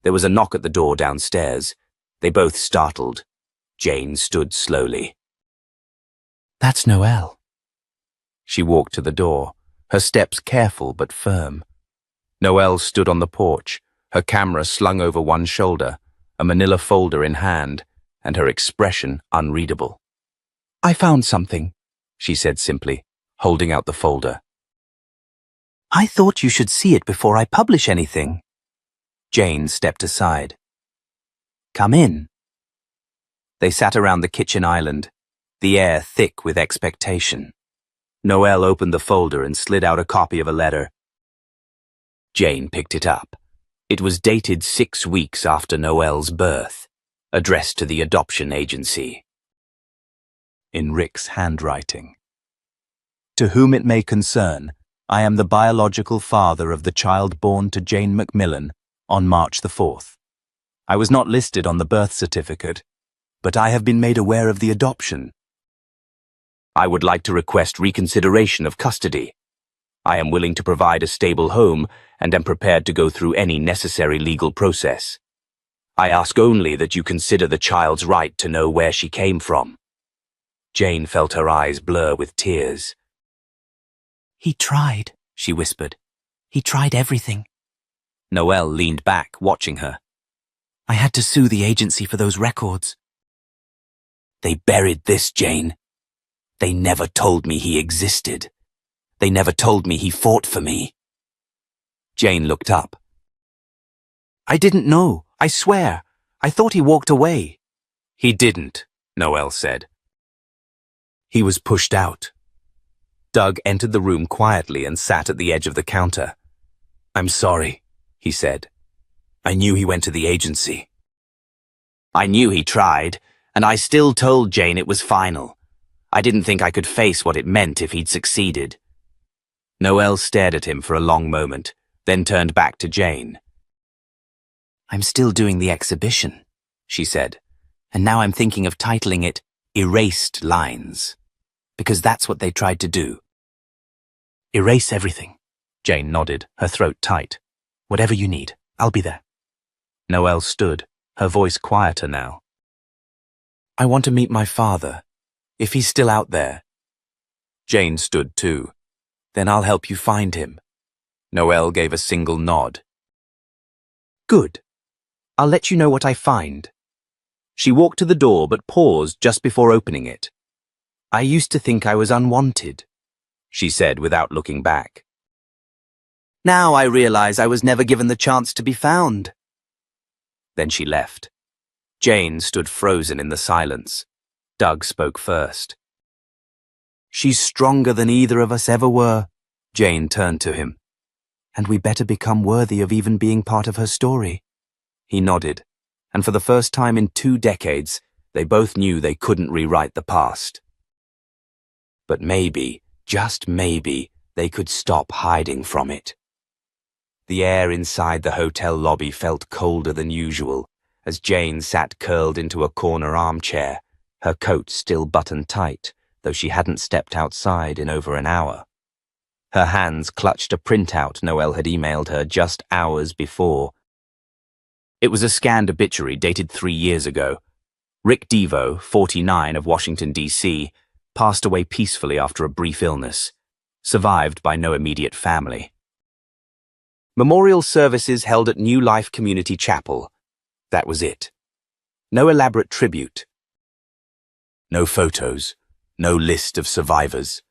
There was a knock at the door downstairs. They both startled. Jane stood slowly. "That's Noelle." She walked to the door, her steps careful but firm. Noelle stood on the porch, her camera slung over one shoulder, a manila folder in hand, and her expression unreadable. "I found something," she said simply, holding out the folder. I thought you should see it before I publish anything. Jane stepped aside. Come in. They sat around the kitchen island, the air thick with expectation. Noelle opened the folder and slid out a copy of a letter. Jane picked it up. It was dated 6 weeks after Noelle's birth, addressed to the adoption agency. In Rick's handwriting. To whom it may concern, I am the biological father of the child born to Jane Macmillan on March the 4th. I was not listed on the birth certificate, but I have been made aware of the adoption. I would like to request reconsideration of custody. I am willing to provide a stable home and am prepared to go through any necessary legal process. I ask only that you consider the child's right to know where she came from. Jane felt her eyes blur with tears. He tried, she whispered. He tried everything. Noelle leaned back, watching her. I had to sue the agency for those records. They buried this, Jane. They never told me he existed. They never told me he fought for me. Jane looked up. I didn't know, I swear. I thought he walked away. He didn't, Noelle said. He was pushed out. Doug entered the room quietly and sat at the edge of the counter. I'm sorry, he said. I knew he went to the agency. I knew he tried, and I still told Jane it was final. I didn't think I could face what it meant if he'd succeeded. Noelle stared at him for a long moment, then turned back to Jane. I'm still doing the exhibition, she said, and now I'm thinking of titling it Erased Lines, because that's what they tried to do. Erase everything. Jane nodded, her throat tight. Whatever you need, I'll be there. Noelle stood, her voice quieter now. I want to meet my father, if he's still out there. Jane stood too. Then I'll help you find him. Noelle gave a single nod. Good. I'll let you know what I find. She walked to the door but paused just before opening it. I used to think I was unwanted, she said without looking back. Now I realize I was never given the chance to be found. Then she left. Jane stood frozen in the silence. Doug spoke first. She's stronger than either of us ever were. Jane turned to him. And we better become worthy of even being part of her story. He nodded, and for the first time in 2 decades, they both knew they couldn't rewrite the past. But maybe, just maybe, they could stop hiding from it. The air inside the hotel lobby felt colder than usual as Jane sat curled into a corner armchair, her coat still buttoned tight, though she hadn't stepped outside in over an hour. Her hands clutched a printout Noelle had emailed her just hours before. It was a scanned obituary dated 3 years ago. Rick Devo, 49, of Washington, D.C., passed away peacefully after a brief illness, survived by no immediate family. Memorial services held at New Life Community Chapel. That was it. No elaborate tribute. No photos, no list of survivors.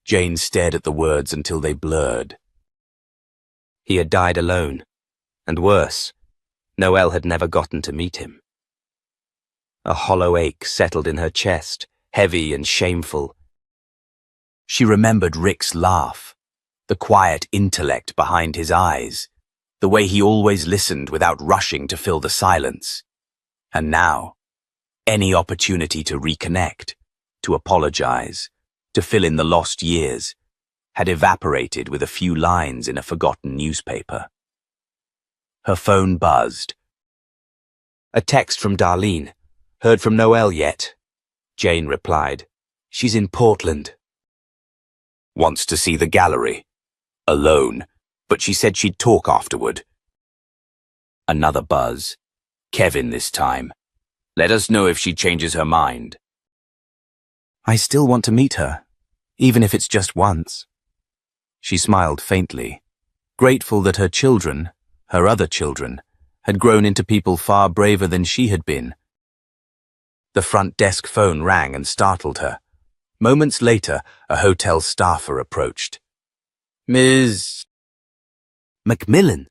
Jane stared at the words until they blurred. He had died alone, and worse, Noelle had never gotten to meet him. A hollow ache settled in her chest, heavy and shameful. She remembered Rick's laugh, the quiet intellect behind his eyes, the way he always listened without rushing to fill the silence. And now, any opportunity to reconnect, to apologize, to fill in the lost years, had evaporated with a few lines in a forgotten newspaper. Her phone buzzed. A text from Darlene. Heard from Noelle yet? Jane replied. She's in Portland. Wants to see the gallery. Alone, but she said she'd talk afterward. Another buzz. Kevin this time. Let us know if she changes her mind. I still want to meet her, even if it's just once. She smiled faintly, grateful that her children, her other children, had grown into people far braver than she had been. The front desk phone rang and startled her. Moments later, a hotel staffer approached. Ms. Macmillan?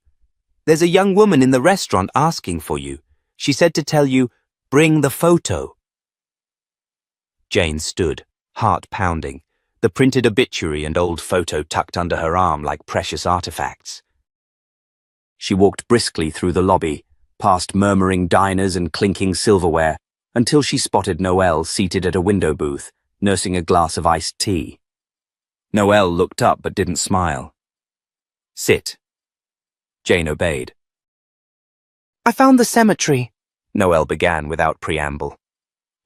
There's a young woman in the restaurant asking for you. She said to tell you, bring the photo. Jane stood, heart pounding, the printed obituary and old photo tucked under her arm like precious artifacts. She walked briskly through the lobby, past murmuring diners and clinking silverware, until she spotted Noelle seated at a window booth, nursing a glass of iced tea. Noelle looked up but didn't smile. Sit. Jane obeyed. I found the cemetery, Noelle began without preamble.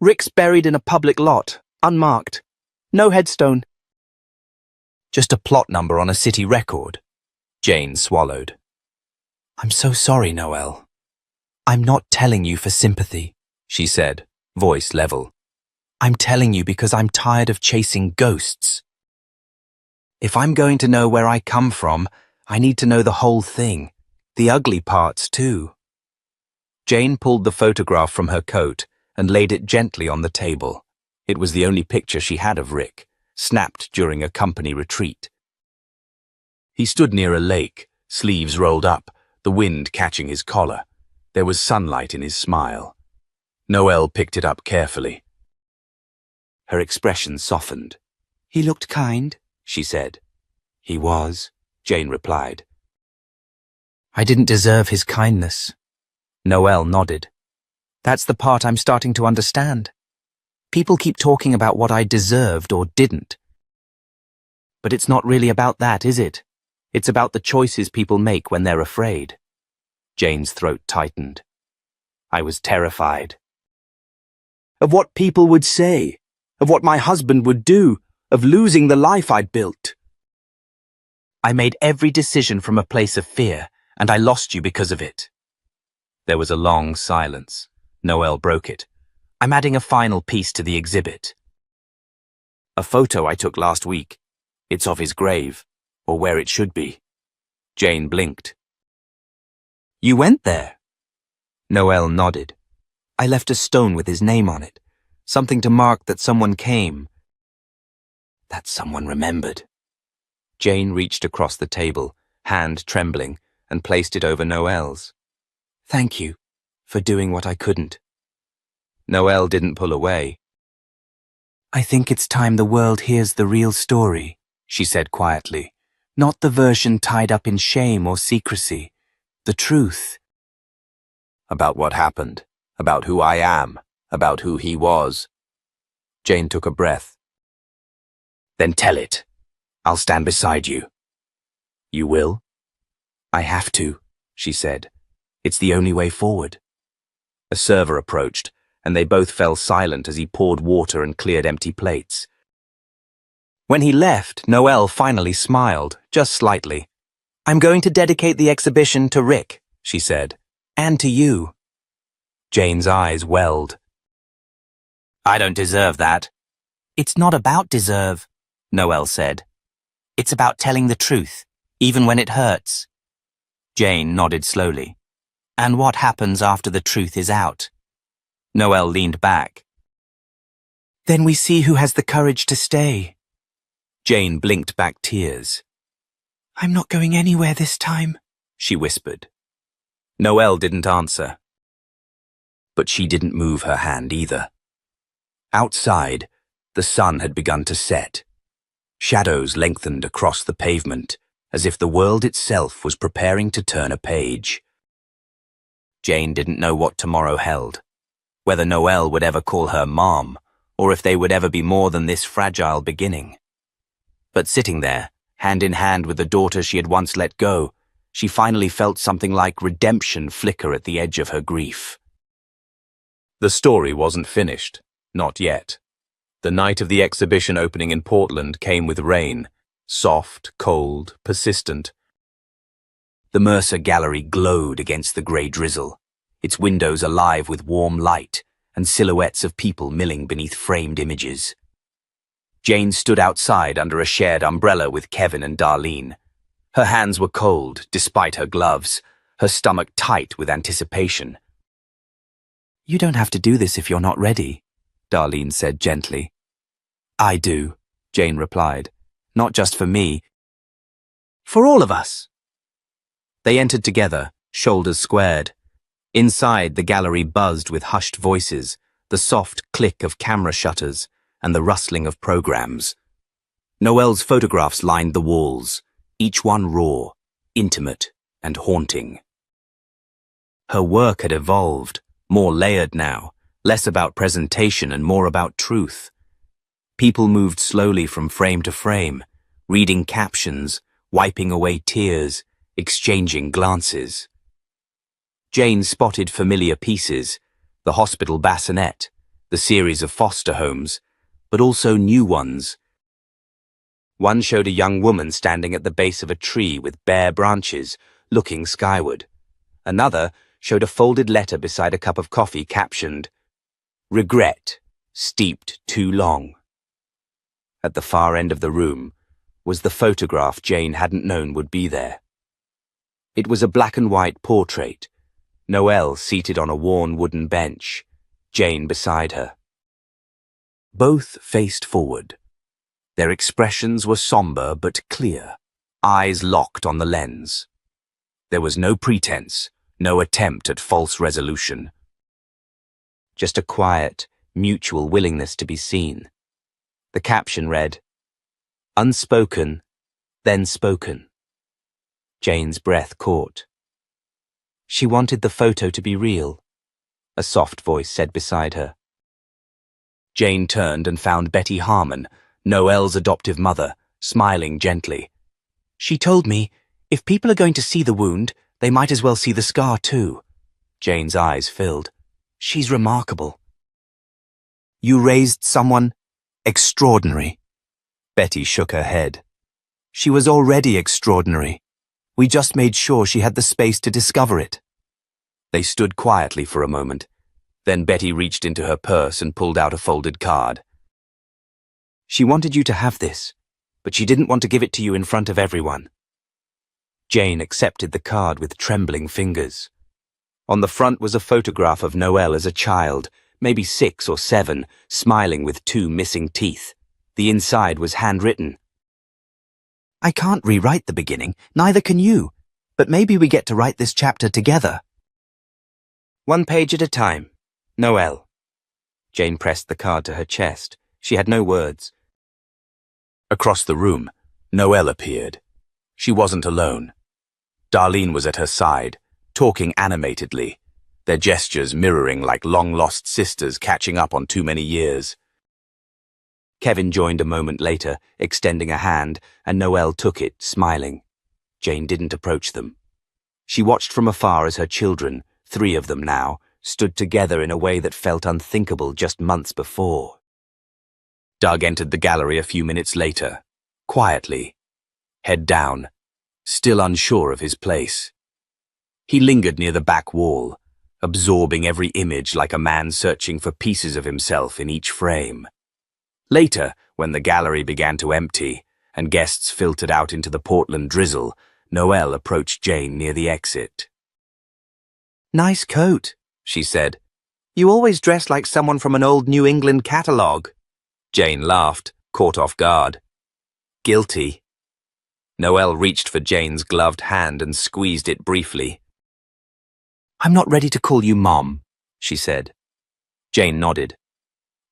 Rick's buried in a public lot, unmarked. No headstone. Just a plot number on a city record. Jane swallowed. I'm so sorry, Noelle. I'm not telling you for sympathy, she said, voice level. I'm telling you because I'm tired of chasing ghosts. If I'm going to know where I come from, I need to know the whole thing, the ugly parts too. Jane pulled the photograph from her coat and laid it gently on the table. It was the only picture she had of Rick, snapped during a company retreat. He stood near a lake, sleeves rolled up, the wind catching his collar. There was sunlight in his smile. Noelle picked it up carefully. Her expression softened. He looked kind, she said. He was, Jane replied. I didn't deserve his kindness. Noelle nodded. That's the part I'm starting to understand. People keep talking about what I deserved or didn't. But it's not really about that, is it? It's about the choices people make when they're afraid. Jane's throat tightened. I was terrified. Of what people would say, of what my husband would do, of losing the life I'd built. I made every decision from a place of fear, and I lost you because of it. There was a long silence. Noelle broke it. I'm adding a final piece to the exhibit. A photo I took last week. It's of his grave, or where it should be. Jane blinked. You went there? Noelle nodded. I left a stone with his name on it, something to mark that someone came. That someone remembered. Jane reached across the table, hand trembling, and placed it over Noelle's. Thank you for doing what I couldn't. Noelle didn't pull away. I think it's time the world hears the real story, she said quietly, not the version tied up in shame or secrecy. The truth. About what happened, about who I am, about who he was. Jane took a breath. Then tell it. I'll stand beside you. You will? I have to, she said. It's the only way forward. A server approached, and they both fell silent as he poured water and cleared empty plates. When he left, Noelle finally smiled, just slightly. I'm going to dedicate the exhibition to Rick, she said, and to you. Jane's eyes welled. I don't deserve that. It's not about deserve, Noelle said. It's about telling the truth, even when it hurts. Jane nodded slowly. And what happens after the truth is out? Noelle leaned back. Then we see who has the courage to stay. Jane blinked back tears. I'm not going anywhere this time, she whispered. Noelle didn't answer. But she didn't move her hand either. Outside, the sun had begun to set. Shadows lengthened across the pavement, as if the world itself was preparing to turn a page. Jane didn't know what tomorrow held, whether Noelle would ever call her Mom, or if they would ever be more than this fragile beginning. But sitting there, hand in hand with the daughter she had once let go, she finally felt something like redemption flicker at the edge of her grief. The story wasn't finished, not yet. The night of the exhibition opening in Portland came with rain, soft, cold, persistent. The Mercer Gallery glowed against the grey drizzle, its windows alive with warm light and silhouettes of people milling beneath framed images. Jane stood outside under a shared umbrella with Kevin and Darlene. Her hands were cold, despite her gloves, her stomach tight with anticipation. You don't have to do this if you're not ready, Darlene said gently. I do, Jane replied. Not just for me. For all of us. They entered together, shoulders squared. Inside, the gallery buzzed with hushed voices, the soft click of camera shutters, and the rustling of programs. Noelle's photographs lined the walls, each one raw, intimate, and haunting. Her work had evolved, more layered now, less about presentation and more about truth. People moved slowly from frame to frame, reading captions, wiping away tears, exchanging glances. Jane spotted familiar pieces, the hospital bassinet, the series of foster homes, but also new ones. One showed a young woman standing at the base of a tree with bare branches, looking skyward. Another showed a folded letter beside a cup of coffee captioned, "Regret, steeped too long." At the far end of the room was the photograph Jane hadn't known would be there. It was a black and white portrait, Noelle seated on a worn wooden bench, Jane beside her. Both faced forward. Their expressions were somber but clear, eyes locked on the lens. There was no pretense, no attempt at false resolution. Just a quiet, mutual willingness to be seen. The caption read, "Unspoken, then spoken." Jane's breath caught. She wanted the photo to be real, a soft voice said beside her. Jane turned and found Betty Harmon, Noelle's adoptive mother, smiling gently. "She told me, if people are going to see the wound, they might as well see the scar too." Jane's eyes filled. "She's remarkable." "You raised someone extraordinary." Betty shook her head. "She was already extraordinary. We just made sure she had the space to discover it." They stood quietly for a moment. Then Betty reached into her purse and pulled out a folded card. "She wanted you to have this, but she didn't want to give it to you in front of everyone." Jane accepted the card with trembling fingers. On the front was a photograph of Noelle as a child, maybe 6 or 7, smiling with 2 missing teeth. The inside was handwritten. "I can't rewrite the beginning, neither can you, but maybe we get to write this chapter together." "One page at a time. Noelle." Jane pressed the card to her chest. She had no words. Across the room, Noelle appeared. She wasn't alone. Darlene was at her side, talking animatedly, their gestures mirroring like long-lost sisters catching up on too many years. Kevin joined a moment later, extending a hand, and Noelle took it, smiling. Jane didn't approach them. She watched from afar as her children, 3 of them now, stood together in a way that felt unthinkable just months before. Doug entered the gallery a few minutes later, quietly, head down, still unsure of his place. He lingered near the back wall, absorbing every image like a man searching for pieces of himself in each frame. Later, when the gallery began to empty and guests filtered out into the Portland drizzle, Noelle approached Jane near the exit. "Nice coat," she said. "You always dress like someone from an old New England catalogue." Jane laughed, caught off guard. "Guilty." Noelle reached for Jane's gloved hand and squeezed it briefly. "I'm not ready to call you Mom," she said. Jane nodded.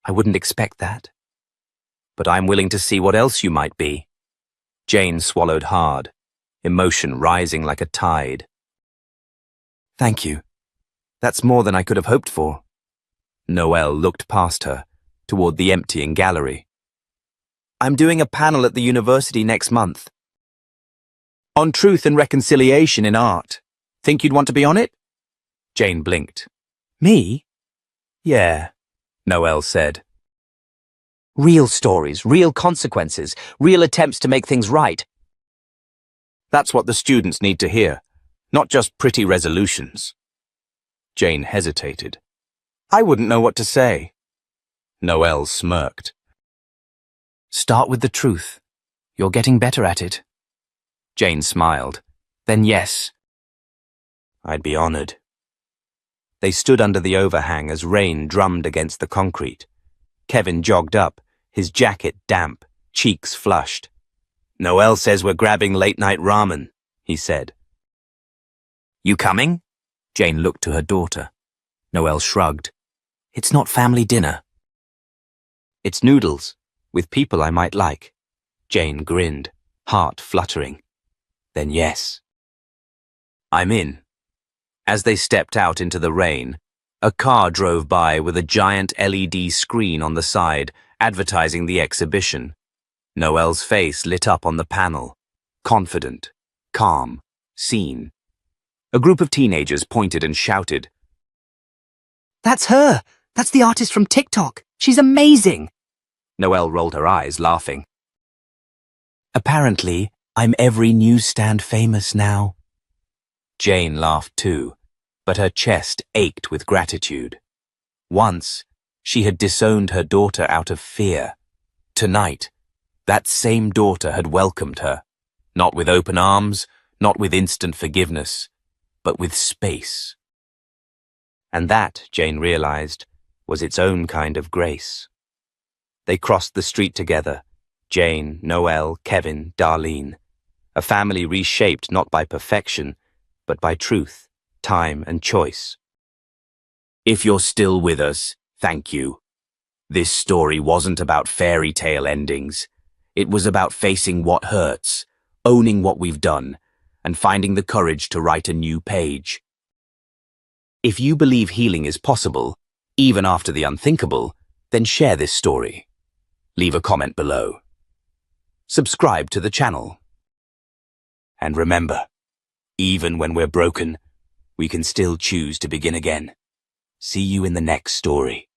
"I wouldn't expect that. But I'm willing to see what else you might be." Jane swallowed hard, emotion rising like a tide. "Thank you. That's more than I could have hoped for." Noelle looked past her, toward the emptying gallery. "I'm doing a panel at the university next month. On truth and reconciliation in art. Think you'd want to be on it?" Jane blinked. "Me?" "Yeah," Noelle said. "Real stories, real consequences, real attempts to make things right." "That's what the students need to hear, not just pretty resolutions." Jane hesitated. "I wouldn't know what to say." Noelle smirked. "Start with the truth. You're getting better at it." Jane smiled. "Then yes." "I'd be honored." They stood under the overhang as rain drummed against the concrete. Kevin jogged up, his jacket damp, cheeks flushed. "Noelle says we're grabbing late-night ramen," he said. You coming? Jane looked to her daughter. Noelle shrugged. It's not family dinner. It's noodles, with people I might like. Jane grinned, heart fluttering. Then yes. I'm in. As they stepped out into the rain, a car drove by with a giant LED screen on the side, advertising the exhibition. Noelle's face lit up on the panel, confident, calm, seen. A group of teenagers pointed and shouted. That's her! That's the artist from TikTok! She's amazing! Noelle rolled her eyes, laughing. Apparently, I'm every newsstand famous now. Jane laughed too, but her chest ached with gratitude. Once, she had disowned her daughter out of fear. Tonight, that same daughter had welcomed her, not with open arms, not with instant forgiveness, but with space. And that, Jane realized, was its own kind of grace. They crossed the street together, Jane, Noelle, Kevin, Darlene, a family reshaped not by perfection, but by truth, time, and choice. If you're still with us, thank you. This story wasn't about fairy tale endings. It was about facing what hurts, owning what we've done, and finding the courage to write a new page. If you believe healing is possible, even after the unthinkable, then share this story. Leave a comment below. Subscribe to the channel. And remember, even when we're broken, we can still choose to begin again. See you in the next story.